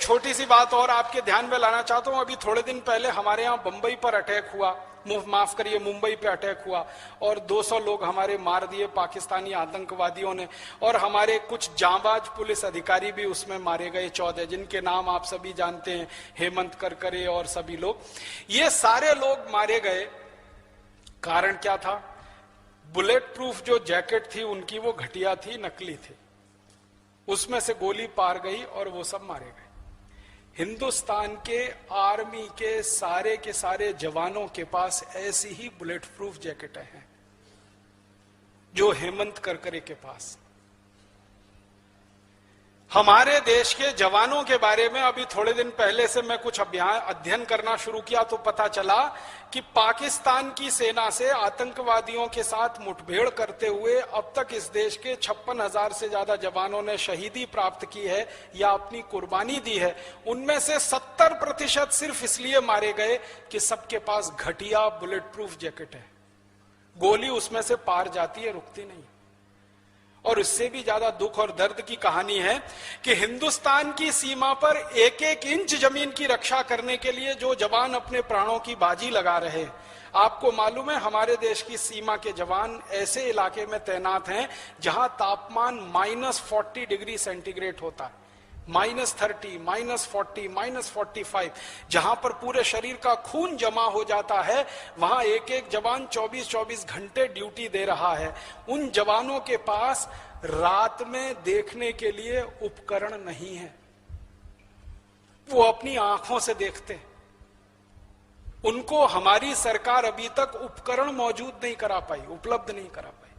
छोटी सी बात और आपके ध्यान में लाना चाहता हूं। अभी थोड़े दिन पहले हमारे यहाँ बंबई पर अटैक हुआ, माफ करिए मुंबई पे अटैक हुआ और 200 लोग हमारे मार दिए पाकिस्तानी आतंकवादियों ने, और हमारे कुछ जांबाज पुलिस अधिकारी भी उसमें मारे गए 14, जिनके नाम आप सभी जानते हैं, हेमंत करकरे और सभी लोग। ये सारे लोग मारे गए, कारण क्या था? बुलेट प्रूफ जो जैकेट थी उनकी वो घटिया थी, नकली थी, उसमें से गोली पार गई और वो सब मारे गए। हिंदुस्तान के आर्मी के सारे जवानों के पास ऐसी ही बुलेट प्रूफ जैकेटें हैं जो हेमंत करकरे के पास। हमारे देश के जवानों के बारे में अभी थोड़े दिन पहले से मैं कुछ अध्ययन करना शुरू किया तो पता चला कि पाकिस्तान की सेना से आतंकवादियों के साथ मुठभेड़ करते हुए अब तक इस देश के 56,000 से ज्यादा जवानों ने शहीदी प्राप्त की है या अपनी कुर्बानी दी है। उनमें से 70% सिर्फ इसलिए मारे गए कि सबके पास घटिया बुलेट प्रूफ जैकेट है, गोली उसमें से पार जाती है, रुकती नहीं। और इससे भी ज्यादा दुख और दर्द की कहानी है कि हिंदुस्तान की सीमा पर एक एक इंच जमीन की रक्षा करने के लिए जो जवान अपने प्राणों की बाजी लगा रहे हैं, आपको मालूम है हमारे देश की सीमा के जवान ऐसे इलाके में तैनात हैं जहां तापमान -40 डिग्री सेंटीग्रेड होता है, -30, -40, -45, जहां पर पूरे शरीर का खून जमा हो जाता है, वहां एक एक जवान 24-24 घंटे ड्यूटी दे रहा है। उन जवानों के पास रात में देखने के लिए उपकरण नहीं है, वो अपनी आंखों से देखते हैं। उनको हमारी सरकार अभी तक उपकरण मौजूद नहीं करा पाई, उपलब्ध नहीं करा पाई।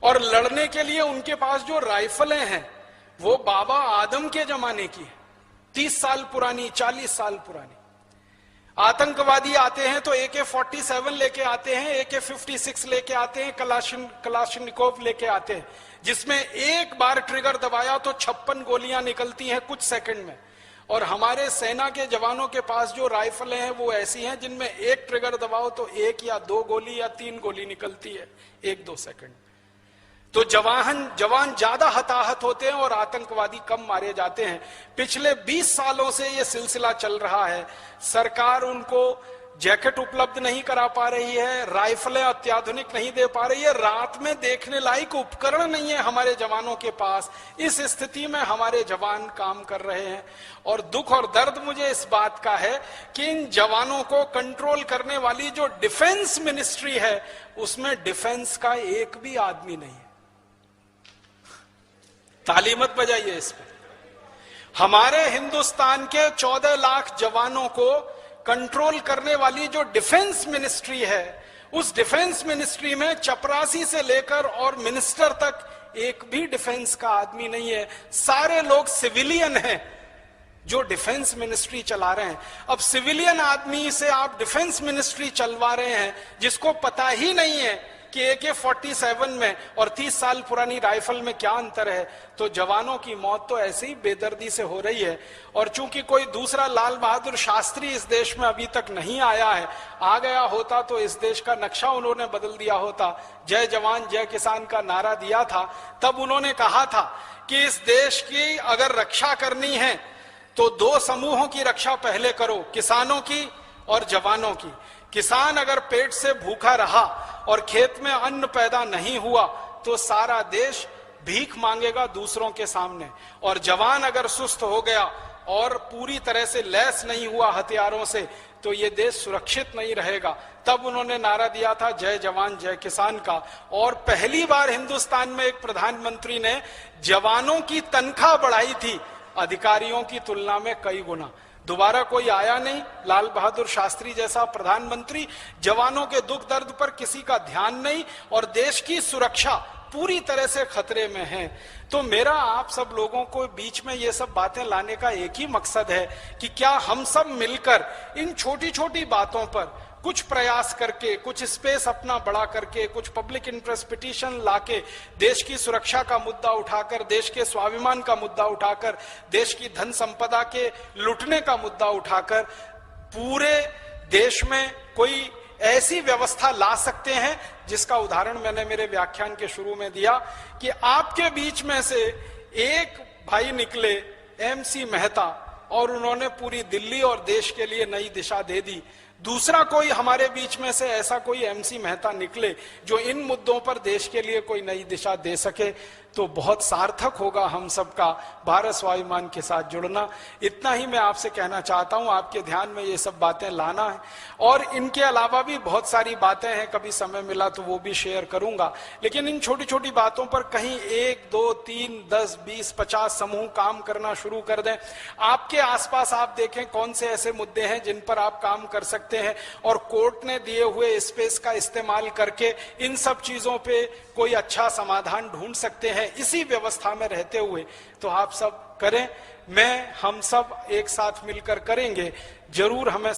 और लड़ने के लिए उनके पास जो राइफलें हैं वो बाबा आदम के जमाने की है, 30 साल पुरानी, 40 साल पुरानी। आतंकवादी आते हैं तो AK-47 लेके आते हैं, AK-56 लेके आते हैं, कलाशनिकोव लेके आते हैं, जिसमें एक बार ट्रिगर दबाया तो 56 गोलियां निकलती हैं कुछ सेकंड में। और हमारे सेना के जवानों के पास जो राइफलें हैं वो ऐसी हैं जिनमें एक ट्रिगर दबाओ तो 1 या 2 गोली या 3 गोली निकलती है 1-2 सेकंड। तो जवान ज्यादा हताहत होते हैं और आतंकवादी कम मारे जाते हैं। पिछले 20 सालों से यह सिलसिला चल रहा है। सरकार उनको जैकेट उपलब्ध नहीं करा पा रही है, राइफलें अत्याधुनिक नहीं दे पा रही है, रात में देखने लायक उपकरण नहीं है हमारे जवानों के पास। इस स्थिति में हमारे जवान काम कर रहे हैं और दुख और दर्द मुझे इस बात का है कि इन जवानों को कंट्रोल करने वाली जो डिफेंस मिनिस्ट्री है उसमें डिफेंस का एक भी आदमी नहीं है। ताली मत बजाइए इस पे। हमारे हिंदुस्तान के 14 लाख जवानों को कंट्रोल करने वाली जो डिफेंस मिनिस्ट्री है, उस डिफेंस मिनिस्ट्री में चपरासी से लेकर और मिनिस्टर तक एक भी डिफेंस का आदमी नहीं है। सारे लोग सिविलियन हैं जो डिफेंस मिनिस्ट्री चला रहे हैं। अब सिविलियन आदमी से आप डिफेंस मिनिस्ट्री चलवा रहे हैं जिसको पता ही नहीं है कि AK-47 में और 30 साल पुरानी राइफल में क्या अंतर है। तो जवानों की मौत तो ऐसे ही बेदर्दी से हो रही है। और चूंकि कोई दूसरा लाल बहादुर शास्त्री इस देश में अभी तक नहीं आया है, आ गया होता तो इस देश का नक्शा उन्होंने बदल दिया होता। जय जवान जय किसान का नारा दिया था, तब उन्होंने कहा था कि इस देश की अगर रक्षा करनी है तो 2 समूहों की रक्षा पहले करो, किसानों की और जवानों की। किसान अगर पेट से भूखा रहा और खेत में अन्न पैदा नहीं हुआ तो सारा देश भीख मांगेगा दूसरों के सामने। और जवान अगर सुस्त हो गया और पूरी तरह से लैस नहीं हुआ हथियारों से तो ये देश सुरक्षित नहीं रहेगा। तब उन्होंने नारा दिया था जय जवान जय किसान का। और पहली बार हिंदुस्तान में एक प्रधानमंत्री ने जवानों की तनख्वाह बढ़ाई थी अधिकारियों की तुलना में कई गुना। दोबारा कोई आया नहीं लाल बहादुर शास्त्री जैसा प्रधानमंत्री। जवानों के दुख दर्द पर किसी का ध्यान नहीं और देश की सुरक्षा पूरी तरह से खतरे में है। तो मेरा आप सब लोगों को बीच में ये सब बातें लाने का एक ही मकसद है कि क्या हम सब मिलकर इन छोटी छोटी बातों पर कुछ प्रयास करके, कुछ स्पेस अपना बड़ा करके, कुछ पब्लिक इंटरेस्ट पिटीशन लाके देश की सुरक्षा का मुद्दा उठाकर, देश के स्वाभिमान का मुद्दा उठाकर, देश की धन संपदा के लुटने का मुद्दा उठाकर पूरे देश में कोई ऐसी व्यवस्था ला सकते हैं जिसका उदाहरण मैंने मेरे व्याख्यान के शुरू में दिया कि आपके बीच में से एक भाई निकले MC मेहता और उन्होंने पूरी दिल्ली और देश के लिए नई दिशा दे दी। दूसरा कोई हमारे बीच में से ऐसा कोई एमसी मेहता निकले जो इन मुद्दों पर देश के लिए कोई नई दिशा दे सके, तो बहुत सार्थक होगा हम सबका भारत स्वाभिमान के साथ जुड़ना। इतना ही मैं आपसे कहना चाहता हूं, आपके ध्यान में ये सब बातें लाना है। और इनके अलावा भी बहुत सारी बातें हैं, कभी समय मिला तो वो भी शेयर करूंगा। लेकिन इन छोटी छोटी बातों पर कहीं 1, 2, 3, 10, 20, 50 समूह काम करना शुरू कर दें। आपके आसपास आप देखें कौन से ऐसे मुद्दे हैं जिन पर आप काम कर सकते हैं, और कोर्ट ने दिए हुए स्पेस का इस्तेमाल करके इन सब चीजों पे कोई अच्छा समाधान ढूंढ सकते हैं इसी व्यवस्था में रहते हुए। तो आप सब करें, हम सब एक साथ मिलकर करेंगे, जरूर हमें